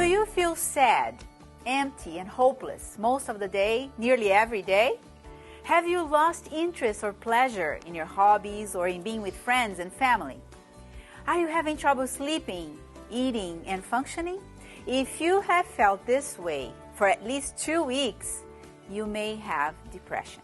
you feel sad, empty, and hopeless most of the day, nearly every day? Have you lost interest or pleasure in your hobbies or in being with friends and family? Are you having trouble sleeping, eating, and functioning? If you have felt this way for at least 2 weeks, you may have depression.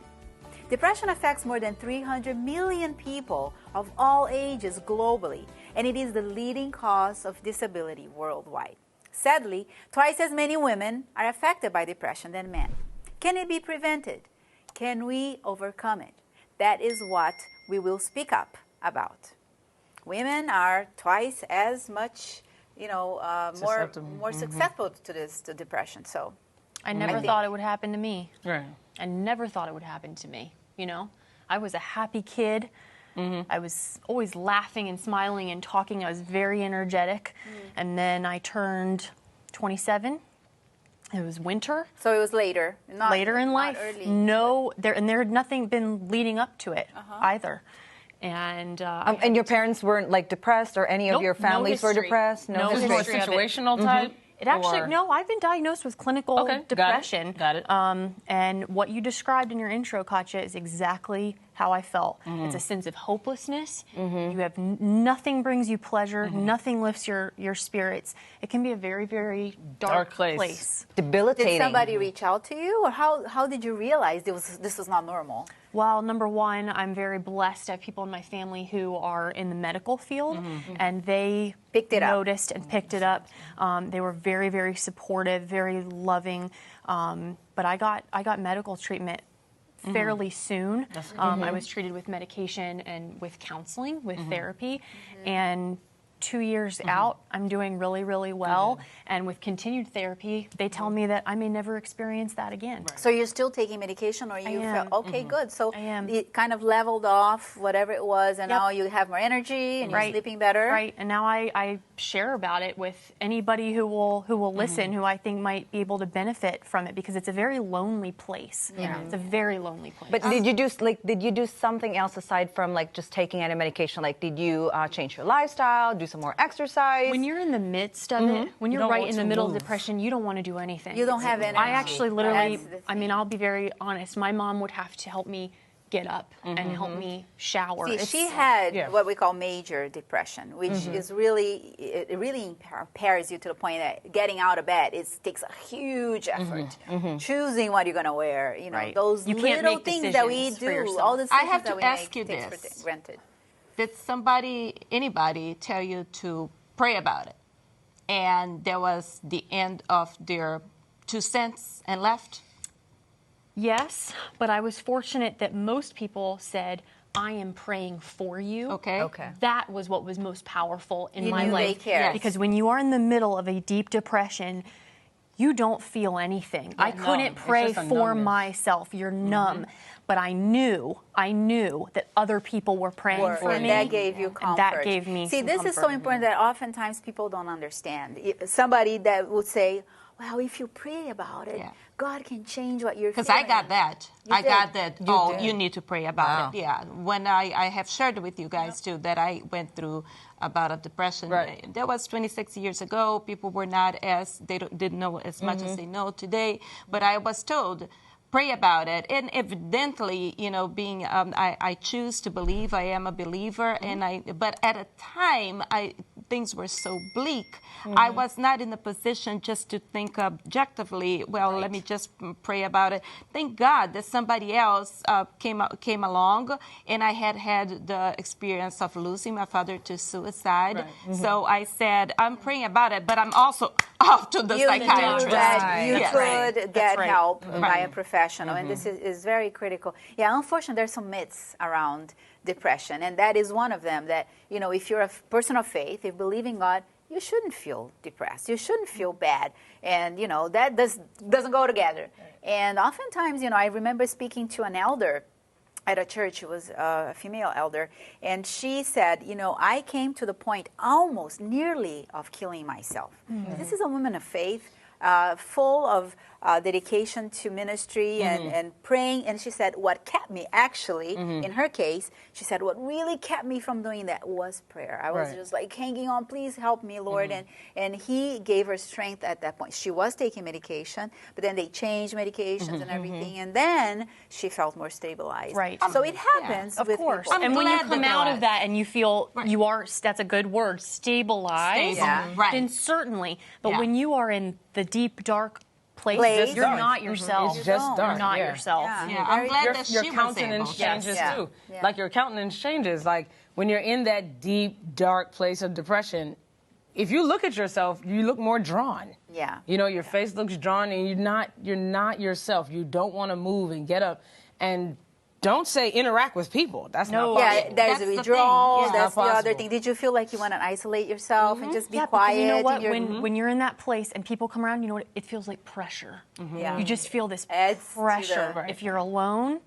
Depression affects more than 300 million people of all ages globally, and it is the leading cause of disability worldwide. Sadly, twice as many women are affected by depression than men. Can it be prevented? Can we overcome it? That is what we will speak up about. Women are twice as much, more susceptible to depression. So, I never thought it would happen to me. Right. I never thought it would happen to me. I was a happy kid. I was always laughing and smiling and talking. I was very energetic. And then I turned 27. It was winter. So it was later. Later in life. Early. No, there had nothing been leading up to it either. And your parents weren't like depressed, or any of your families were depressed? No history. More situational type? It actually, no, I've been diagnosed with clinical depression. Got it. And what you described in your intro, Katja, is exactly how I felt. It's a sense of hopelessness. You have nothing brings you pleasure. Nothing lifts your spirits. It can be a very, very dark place. Debilitating. Did somebody reach out to you, or how did you realize this was not normal? Well, number one, I'm very blessed. I have people in my family who are in the medical field, and they noticed and picked it up. They were very, very supportive, very loving. But I got medical treatment fairly soon. I was treated with medication and with counseling, with therapy, and 2 years out, I'm doing really, really well. And with continued therapy, they tell me that I may never experience that again. So you're still taking medication, or you felt, okay, good. So I am. It kind of leveled off whatever it was, and now you have more energy, and you're sleeping better. Right, and now I share about it with anybody who will listen, who I think might be able to benefit from it, because it's a very lonely place. It's a very lonely place. But did you do something else aside from like just taking any medication? Like, did you change your lifestyle, do some more exercise? When you're in the midst of it, when you're right in the middle of depression, you don't want to do anything. You don't have energy. I actually literally, I'll be very honest, my mom would have to help me get up and help me shower. See, she had what we call major depression, which is really, it really impairs you to the point that getting out of bed takes a huge effort. Choosing what you're going to wear, those you can't little make things that we do, all the I have that to we ask you take this. for granted. Did anybody tell you to pray about it, and there was the end of their 2 cents and left? Yes, but I was fortunate that most people said, I am praying for you. Okay. That was what was most powerful in my knew life. they cared. Because when you are in the middle of a deep depression, you don't feel anything. I couldn't pray for myself. You're numb. But I knew that other people were praying for me. And that gave you comfort. And that gave me See, this is so important that oftentimes people don't understand. Somebody that would say, well, if you pray about it, God can change what you're feeling. Because I got that. I got that. You need to pray about it. Yeah. When I have shared with you guys, too, that I went through about a depression. Right. That was 26 years ago. People were not they didn't know as much as they know today. But I was told, pray about it. And evidently, being I choose to believe. I am a believer, but at a time things were so bleak. I was not in a position just to think objectively, let me just pray about it. Thank God that somebody else came along, and I had the experience of losing my father to suicide. So I said, I'm praying about it, but I'm also off to the psychiatrist. You could get help by a professional, and this is very critical. Yeah, unfortunately, there's some myths around depression, and that is one of them, that, if you're a person of faith, if you believe in God, you shouldn't feel depressed. You shouldn't feel bad. And, that doesn't go together. And oftentimes, I remember speaking to an elder at a church. It was a female elder. And she said, I came to the point almost nearly of killing myself. This is a woman of faith. full of dedication to ministry and praying. And she said, what kept me, actually, in her case, she said, what really kept me from doing that was prayer. I was just like hanging on, please help me, Lord. And he gave her strength at that point. She was taking medication, but then they changed medications and everything. And then she felt more stabilized. Right. So it happens with course. people. And when you come out of that and you feel you are, that's a good word, stabilized, then certainly. But when you are in the deep, dark place, you're not yourself. It's just dark. You're not yourself. Yeah, I'm glad that your she was countenance able. changes too. Like your countenance changes. Like when you're in that deep, dark place of depression, if you look at yourself, you look more drawn. Yeah. You know, your face looks drawn, and you're not yourself. You don't want to move and get up and don't say interact with people. That's not possible. Yeah, there's a withdrawal. Yeah. That's the Not other possible. thing. Did you feel like you want to isolate yourself and just be quiet? Because you know what? When you're in that place and people come around, you know what? It feels like pressure. Yeah. You just feel this Adds to pressure. the- If you're alone,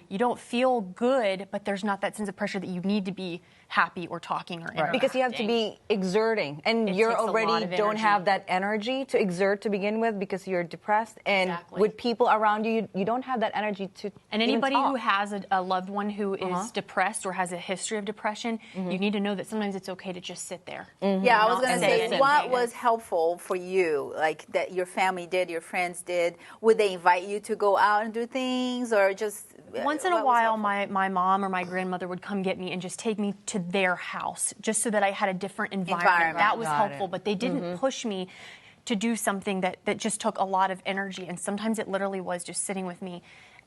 you don't feel good, but there's not that sense of pressure that you need to be happy or talking or interacting. Because you have to be exerting, and you takes a lot already of don't energy. have that energy to exert to begin with because you're depressed, and Exactly. with people around you, you don't have that energy to. And even anybody talk. who has a loved one who is depressed or has a history of depression, you need to know that sometimes it's okay to just sit there. Yeah, I was going to say say, anything. what was helpful for you, like that your family did, your friends did? Would they invite you to go out and do things, or just Once in a what was while, helpful? my mom or my grandmother would come get me and just take me to their house, just so that I had a different environment. That was helpful, but they didn't push me to do something that just took a lot of energy. And sometimes it literally was just sitting with me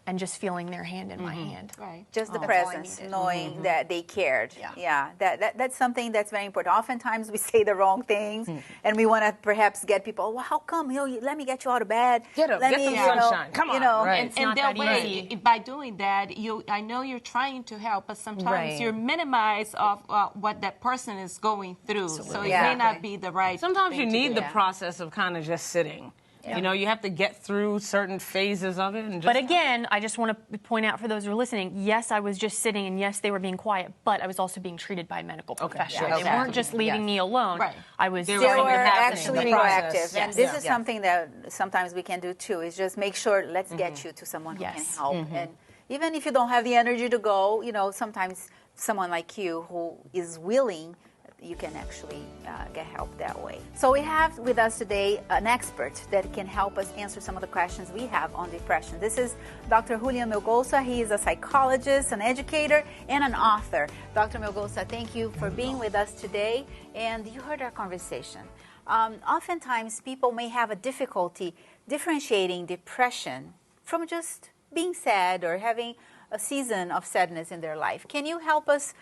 and just feeling their hand in my hand. Right. Just the That's all I presence, needed. knowing that they cared. Yeah. That's something that's very important. Oftentimes we say the wrong things, and we want to perhaps get people. Well, how come? Let me get you out of bed. Get up, Let get me, some sunshine. Come on. Right. It's not that that way, easy. by doing that, I know you're trying to help, but sometimes you're minimized of what that person is going through. So it may not be the right. Sometimes you thing to need do. the process of kind of just sitting. You know, you have to get through certain phases of it. And just But again, I just want to point out for those who are listening, yes, I was just sitting, and yes, they were being quiet, but I was also being treated by a medical professional. Yeah, They weren't just leaving me alone. Right. I was They trying were to happen. actually the proactive, process. and this is something that sometimes we can do too. Is just make sure let's get you to someone who can Yes. help, and even if you don't have the energy to go, sometimes someone like you who is willing, you can actually get help that way. So we have with us today an expert that can help us answer some of the questions we have on depression. This is Dr. Julian Melgosa. He is a psychologist, an educator, and an author. Dr. Melgosa, thank you for being with us today. And you heard our conversation. Oftentimes, people may have a difficulty differentiating depression from just being sad or having a season of sadness in their life. Can you help us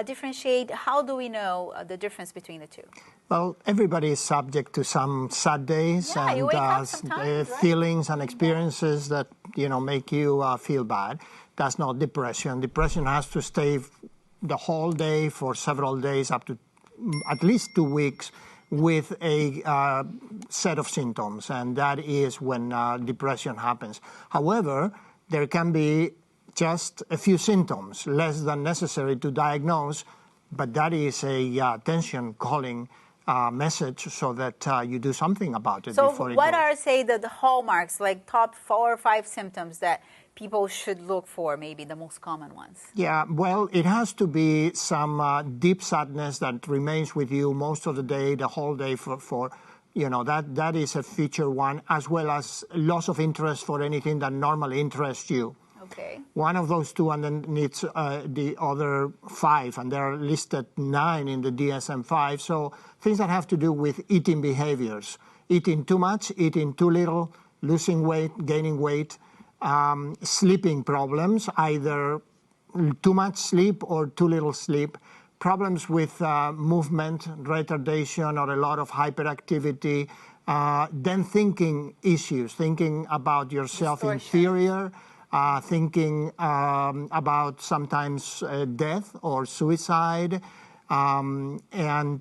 differentiate? How do we know the difference between the two? Well, everybody is subject to some sad days Yeah, you and wake up sometimes, right? feelings and experiences that make you feel bad. That's not depression. Depression has to stay the whole day for several days, up to at least 2 weeks, with a set of symptoms, and that is when depression happens. However, there can be just a few symptoms, less than necessary to diagnose, but that is a attention calling message so that you do something about it. So before it what goes. are, say, the hallmarks, like top 4 or 5 symptoms that people should look for, maybe the most common ones? Yeah, well, it has to be some deep sadness that remains with you most of the day, the whole day for that is a feature one, as well as loss of interest for anything that normally interests you. Okay. One of those two, and then needs the other 5, and there are listed 9 in the DSM-5. So things that have to do with eating behaviors, eating too much, eating too little, losing weight, gaining weight, sleeping problems, either too much sleep or too little sleep, problems with movement, retardation, or a lot of hyperactivity, then thinking issues, thinking about yourself inferior, thinking about sometimes death or suicide, and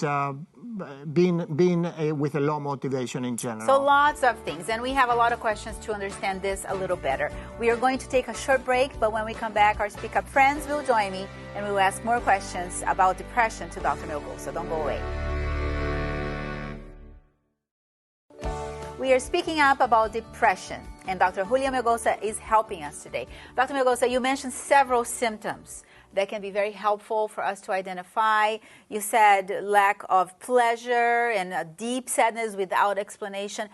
being with a low motivation in general. So lots of things, and we have a lot of questions to understand this a little better. We are going to take a short break, but when we come back, our SpeakUp friends will join me, and we will ask more questions about depression to Dr. Melgosa. So don't go away. We are speaking up about depression, and Dr. Julia Melgoza is helping us today. Dr. Melgoza, you mentioned several symptoms that can be very helpful for us to identify. You said lack of pleasure and a deep sadness without explanation.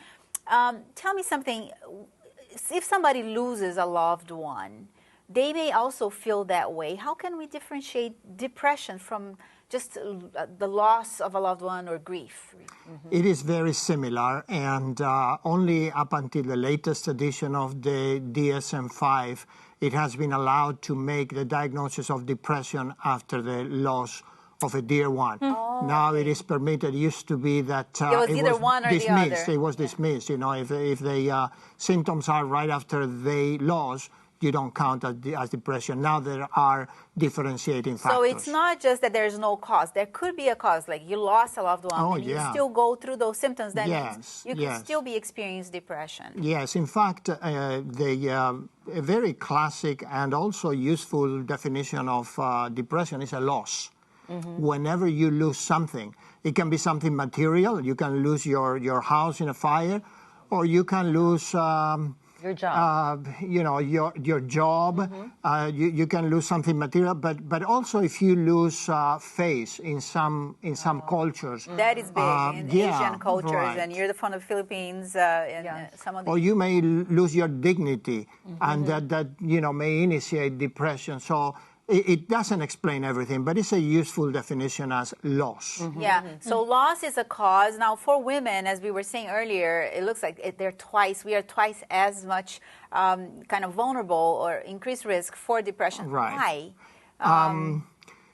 Tell me something. If somebody loses a loved one, they may also feel that way. How can we differentiate depression from just the loss of a loved one or grief? It is very similar, and only up until the latest edition of the DSM-5, it has been allowed to make the diagnosis of depression after the loss of a dear one. Now it is permitted. It used to be that it was either one or dismissed. the other. It was dismissed. You know, if the symptoms are right after they lost, you don't count as depression. Now there are differentiating factors. So it's not just that there's no cause. There could be a cause, like you lost a loved one, and you still go through those symptoms. Then you can still be experiencing depression. Yes, in fact, a very classic and also useful definition of depression is a loss. Whenever you lose something, it can be something material. You can lose your house in a fire, or you can lose your job. Your job. You can lose something material, but also if you lose face in some cultures. That is big in Asian cultures, and you're from the Philippines. Some of or you may lose your dignity, and that may initiate depression. So it doesn't explain everything, but it's a useful definition as loss. So loss is a cause. Now, for women, as we were saying earlier, it looks like we are twice as much kind of vulnerable or increased risk for depression. Right. Why?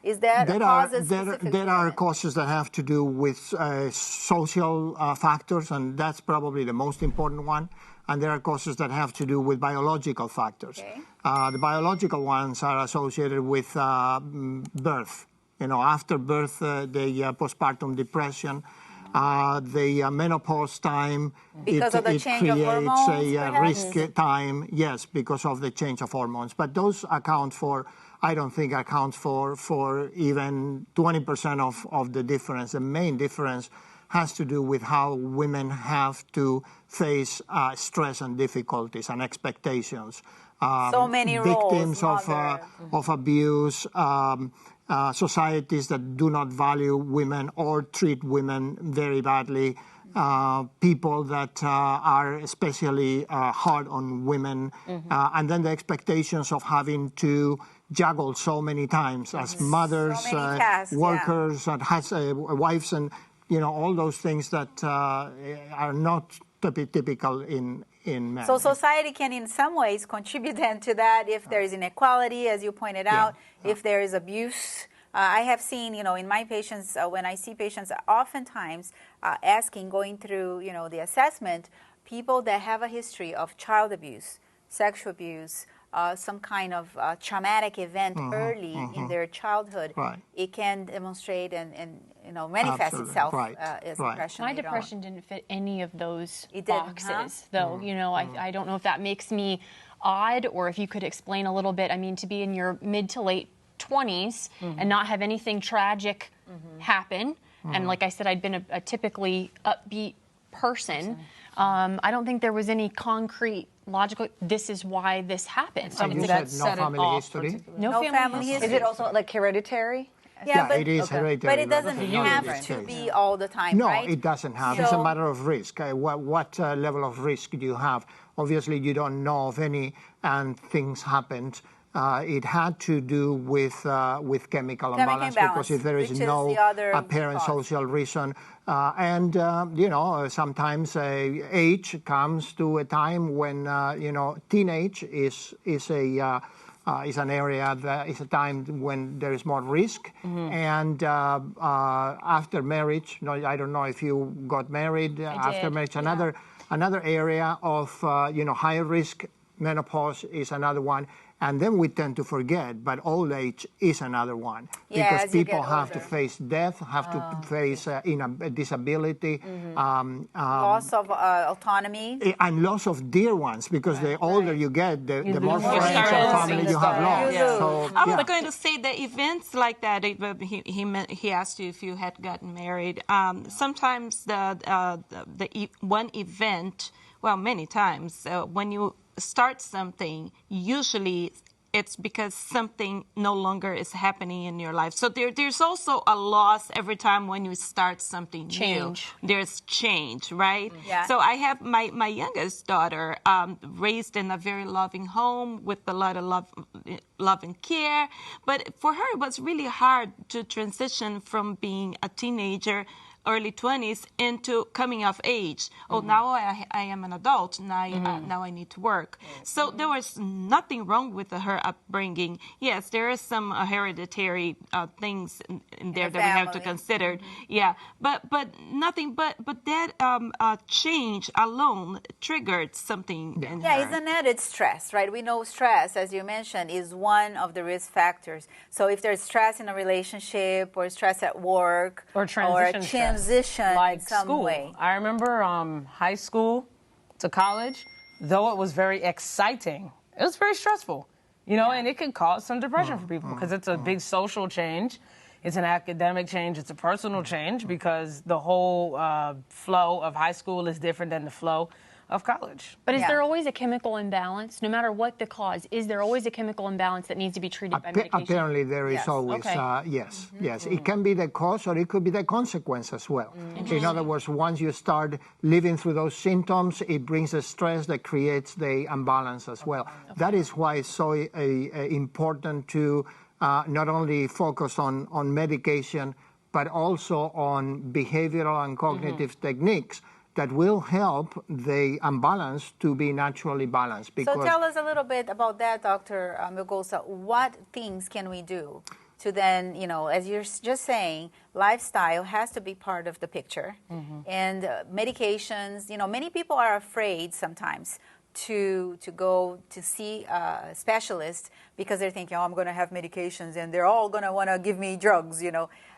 Is that causes? There are causes that have to do with social factors, and that's probably the most important one. And there are causes that have to do with biological factors. Okay. The biological ones are associated with birth. After birth, the postpartum depression, the menopause time. Because of the change of hormones, a risk time. Yes, because of the change of hormones. But those I don't think accounts for even 20% of the difference. The main difference has to do with how women have to face stress and difficulties and expectations. So many victims roles, of abuse, societies that do not value women or treat women very badly, people that are especially hard on women, and then the expectations of having to juggle so many times as mothers, workers, and wives, and all those things that are not typical in men. So society can in some ways contribute then to that if there is inequality, as you pointed out, if there is abuse. I have seen, in my patients, when I see patients oftentimes going through, the assessment, people that have a history of child abuse, sexual abuse, some kind of traumatic event early in their childhood, it can demonstrate and manifest itself as depression. My depression didn't fit any of those boxes, though. I don't know if that makes me odd or if you could explain a little bit. I mean, to be in your mid to late 20s and not have anything tragic happen. And like I said, I'd been a typically upbeat person. I don't think there was any concrete logical, this is why this happened. So you said no family history? No family history. Is it also like hereditary? Yeah, it is hereditary. But it doesn't have to be all the time, right? No, it doesn't have. It's a matter of risk. What level of risk do you have? Obviously, you don't know of any, and things happened. It had to do with chemical imbalance, because if there is no apparent social reason, and sometimes age comes to a time when teenage is an area that is a time when there is more risk, and after marriage, I don't know if you got married after marriage. Another area of higher risk. Menopause is another one, And then we tend to forget, but old age is another one. Yeah, because as you people get have to older. face death, have to face disability. Loss of autonomy. And loss of dear ones, because the older you get, the more lose friends your and stuff. family you have lost. Yeah. So, I was yeah. going to say that events like that. He asked you if you had gotten married. Sometimes one event, well, many times when you start something, usually it's because something no longer is happening in your life. So there's also a loss every time when you start something Change. new. There's change, right? Yeah. So I have my youngest daughter raised in a very loving home with a lot of love and care. But for her, it was really hard to transition from being a teenager, early 20s, into coming of age. Oh, now I am an adult. Now I need to work. So there was nothing wrong with her upbringing. Yes, there are some hereditary things in there that we have to consider. Yeah, but nothing. But that change alone triggered something in her. Yeah, it's an added stress, right? We know stress, as you mentioned, is one of the risk factors. So if there's stress in a relationship or stress at work Or transition a stress. transition Like in some school. way. I remember high school to college, though it was very exciting, it was very stressful, and it can cause some depression for people because it's a big social change. It's an academic change. It's a personal change because the whole flow of high school is different than the flow of college. But is there always a chemical imbalance, no matter what the cause? Is there always a chemical imbalance that needs to be treated by medication? Apparently, there is always, yes. It can be the cause or it could be the consequence as well. In other words, once you start living through those symptoms, it brings a stress that creates the imbalance as well. That is why it's so important to not only focus on medication, but also on behavioral and cognitive techniques that will help the imbalance to be naturally balanced. So tell us a little bit about that, Dr. Milgosa. What things can we do to then, as you're just saying, lifestyle has to be part of the picture. And medications, many people are afraid sometimes to go to see a specialist because they're thinking, I'm going to have medications and they're all going to want to give me drugs,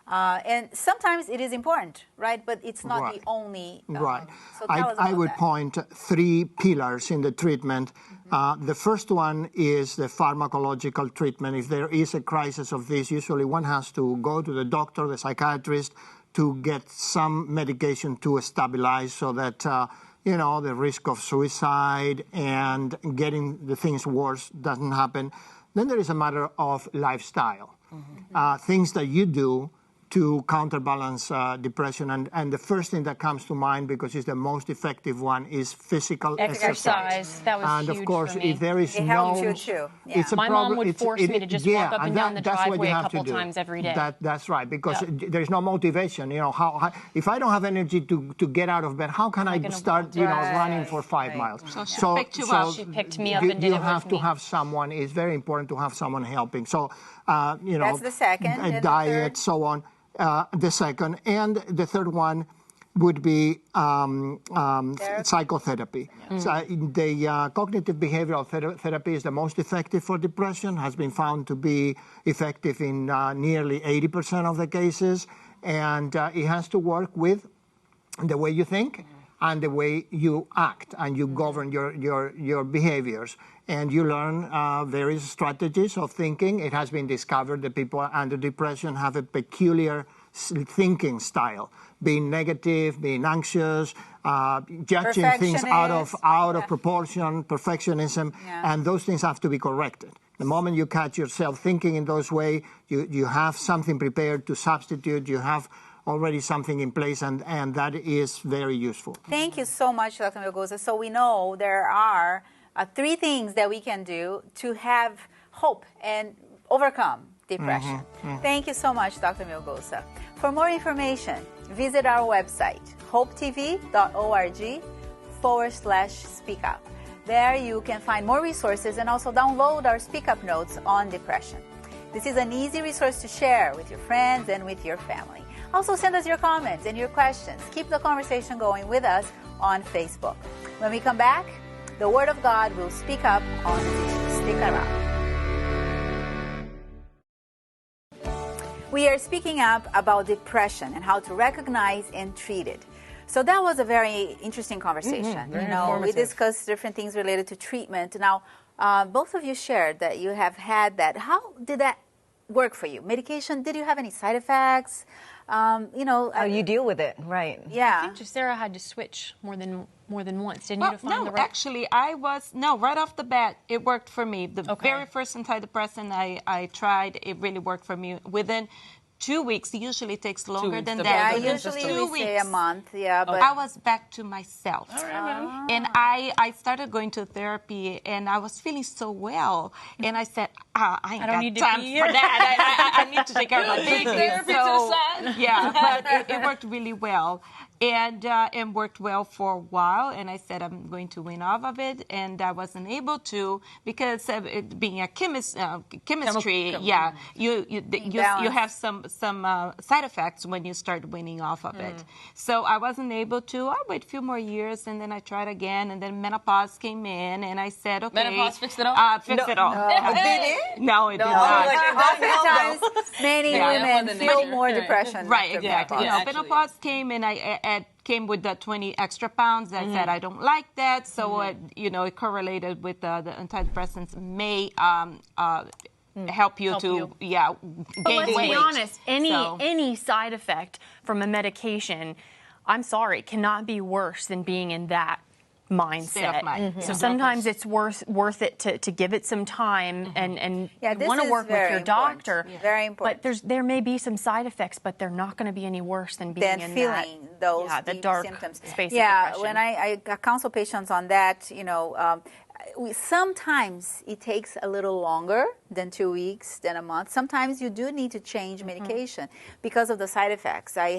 and sometimes it is important, right? But it's not the only. Right. So tell us about I would that. point 3 pillars in the treatment. The first one is the pharmacological treatment. If there is a crisis of this, usually one has to go to the doctor, the psychiatrist, to get some medication to stabilize so that the risk of suicide and getting the things worse doesn't happen. Then there is a matter of lifestyle, things that you do to counterbalance depression. And the first thing that comes to mind, because it's the most effective one, is physical exercise. That was and huge of course, for me. if there is It helped you too. Yeah. it's a My problem. mom would force me to just walk up and down the that's what driveway you a have to couple do. times every day. That's right, because there's no motivation. If I don't have energy to get out of bed, how can I start, running for 5 miles? So she picked you up. She picked me up and did you it have with to me. have someone. It's very important to have someone helping. So, That's the second. And the diet, third? so on. The second, and the third one would be psychotherapy. So, the cognitive behavioral therapy is the most effective for depression, has been found to be effective in nearly 80% of the cases, and it has to work with the way you think and the way you act, and you govern your behaviors. And you learn various strategies of thinking. It has been discovered that people under depression have a peculiar thinking style, being negative, being anxious, judging things out of proportion, perfectionism, and those things have to be corrected. The moment you catch yourself thinking in those ways, you have something prepared to substitute. You have already something in place, and that is very useful. Thank you so much, Dr. Milgosa. So we know there are 3 things that we can do to have hope and overcome depression. Thank you so much, Dr. Milgosa. For more information, visit our website, hopetv.org/speakup. There you can find more resources and also download our SpeakUp notes on depression. This is an easy resource to share with your friends and with your family. Also, send us your comments and your questions. Keep the conversation going with us on Facebook. When we come back, the Word of God will speak up on the teaching. Stick around. We are speaking up about depression and how to recognize and treat it. So that was a very interesting conversation. We discussed different things related to treatment. Now, both of you shared that you have had that. How did that work for you? Medication, did you have any side effects? How you deal with it, right? Yeah. I think Sarah had to switch more than once, didn't you? To find the right... actually, right off the bat, it worked for me. The very first antidepressant I tried, it really worked for me. Within 2 weeks, usually takes longer than that. Yeah, usually we say a month, but I was back to myself. And I started going to therapy, and I was feeling so well. And I said, I ain't got time for that. I need to take care of my baby. But it worked really well. And worked well for a while, and I said I'm going to wean off of it, and I wasn't able to because of it being a chemistry. You have some side effects when you start weaning off of it. So I wasn't able to. I waited a few more years, and then I tried again, and then menopause came in, and I said, okay, menopause fixed it all. Fixed it all. Did it? No, it did not. Oftentimes, many women feel more depression. Right, exactly. Yeah, menopause came, and I came with the 20 extra pounds. I said I don't like that, so it correlated with the antidepressants may help you to gain But let's weight. be honest, any side effect from a medication, I'm sorry, cannot be worse than being in that mindset. State of mind. So sometimes it's worth it to give it some time and you want to work with your doctor. Very important. But there may be some side effects, but they're not going to be any worse than being in feeling those the deep dark symptoms. space of depression. When I counsel patients on that, sometimes it takes a little longer than 2 weeks, than a month. Sometimes you do need to change medication because of the side effects. I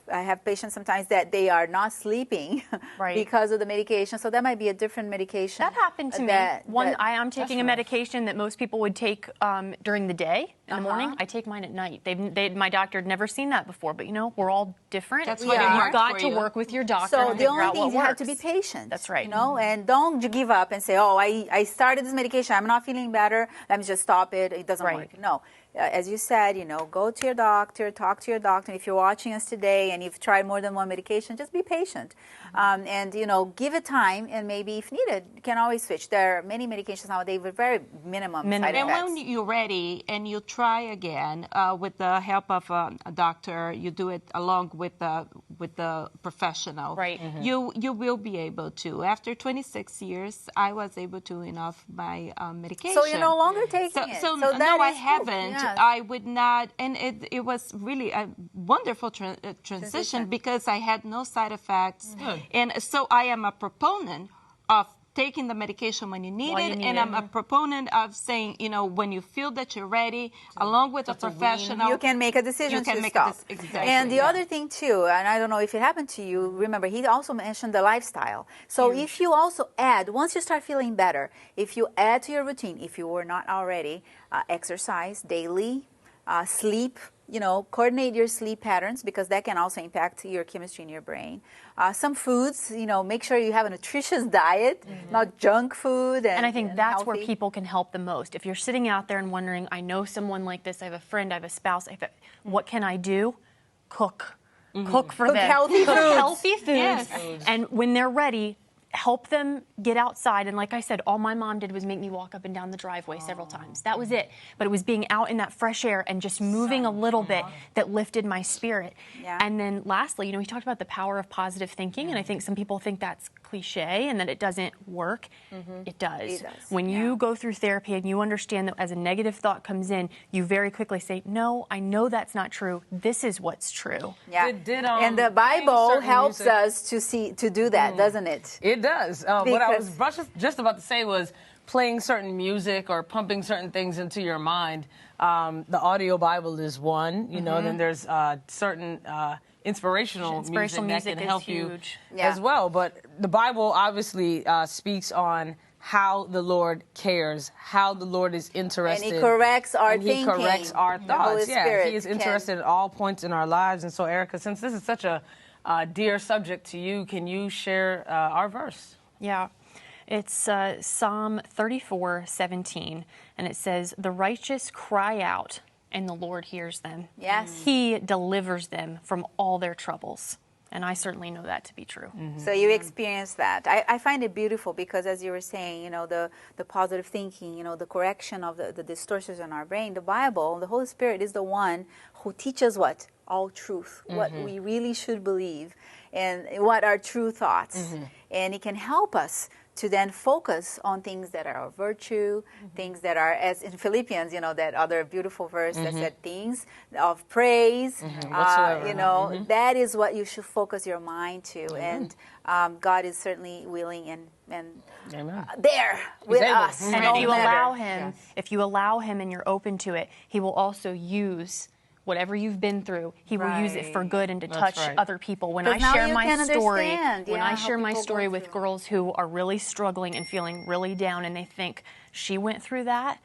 have patients sometimes that they are not sleeping because of the medication, so that might be a different medication. That happened to me. I'm taking a medication that most people would take during the day in the morning. I take mine at night. My doctor had never seen that before, but we're all different. That's what it You've worked got for to you. work with your doctor. So and the only thing what is you have works. to be patient. That's right. And don't give up and say, oh, I started this medication, I'm not feeling better, let me just stop it. It doesn't work. No. As you said, go to your doctor, talk to your doctor. If you're watching us today and you've tried more than one medication, just be patient. And give it time, and maybe if needed, you can always switch. There are many medications nowadays with very minimum side effects. And when you're ready and you try again with the help of a doctor, you do it along with the professional. Right. You will be able to. After 26 years, I was able to wean off my medication. So you're no longer taking it. So no, I haven't. Yes. I would not, and it was really a wonderful transition because I had no side effects. And so I am a proponent of taking the medication when you need it, and I'm a proponent of saying, when you feel that you're ready, along with a professional, you can make a decision to stop. Exactly. And the other thing too, and I don't know if it happened to you, remember he also mentioned the lifestyle. So if you also add, once you start feeling better, if you add to your routine, if you were not already, exercise daily, sleep, coordinate your sleep patterns because that can also impact your chemistry in your brain. Some foods, make sure you have a nutritious diet, not junk food. And I think that's where people can help the most. If you're sitting out there and wondering, I know someone like this, I have a friend, I have a spouse, what can I do? Cook. Cook for them. Healthy foods. Healthy foods. Yes. And when they're ready, help them get outside. And like I said, all my mom did was make me walk up and down the driveway several times. That was it. But it was being out in that fresh air and just moving a little bit that lifted my spirit. Yeah. And then lastly, he talked about the power of positive thinking. And I think some people think that's cliche and that it doesn't work. It does. When you go through therapy and you understand that as a negative thought comes in, you very quickly say, no, I know that's not true. This is what's true. Yeah. And the Bible helps us to do that, doesn't it? It does. What I was just about to say was playing certain music or pumping certain things into your mind. The audio Bible is one, then there's certain inspirational music that can help you as well. But the Bible obviously speaks on how the Lord cares, how the Lord is interested. And He corrects our thinking. He corrects our thoughts. He is interested at all points in our lives. And so, Erica, since this is such a dear subject to you, can you share our verse? Yeah. It's Psalm 34:17, and it says, "The righteous cry out, and the Lord hears them. Yes. He delivers them from all their troubles. And I certainly know that to be true. So you experienced that. I find it beautiful because, as you were saying, you know, the positive thinking, you know, the correction of the distortions in our brain, the Bible, the Holy Spirit is the one who teaches what? All truth, what we really should believe, and what are true thoughts. And it can help us to then focus on things that are of virtue, things that are, as in Philippians, you know, that other beautiful verse that said things of praise, you know, that is what you should focus your mind to. And God is certainly willing and there with us. And if you allow Him, if you allow Him and you're open to it, He will also use whatever you've been through, He will use it for good and to touch other people. When I share my story, when I share my story with girls who are really struggling and feeling really down, and they think she went through that,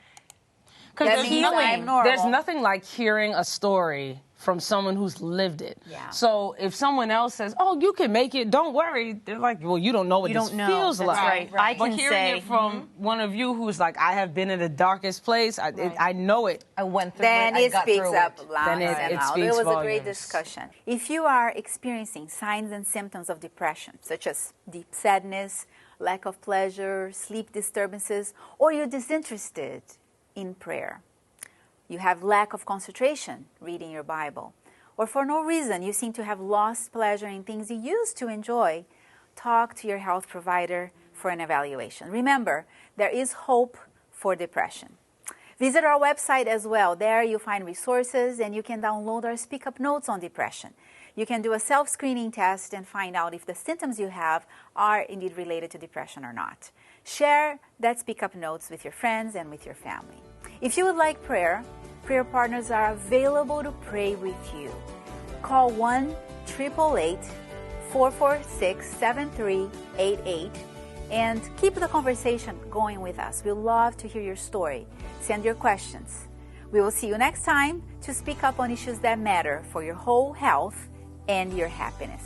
because there's nothing like hearing a story from someone who's lived it. So if someone else says, "Oh, you can make it, don't worry," they're like, "Well, you don't know what this feels like." Right. But hearing it from one of you who's like, "I have been in the darkest place. I know it. I went through then it. It speaks up loud and loud. Speaks It was volumes. a great discussion. If you are experiencing signs and symptoms of depression, such as deep sadness, lack of pleasure, sleep disturbances, or you're disinterested in prayer, you have lack of concentration reading your Bible, or for no reason you seem to have lost pleasure in things you used to enjoy, talk to your health provider for an evaluation. Remember, there is hope for depression. Visit our website as well. There you'll find resources and you can download our SpeakUp notes on depression. You can do a self-screening test and find out if the symptoms you have are indeed related to depression or not. Share that SpeakUp notes with your friends and with your family. If you would like prayer, prayer partners are available to pray with you. Call 1-888-446-7388 and keep the conversation going with us. We'd love to hear your story. Send your questions. We will see you next time to speak up on issues that matter for your whole health and your happiness.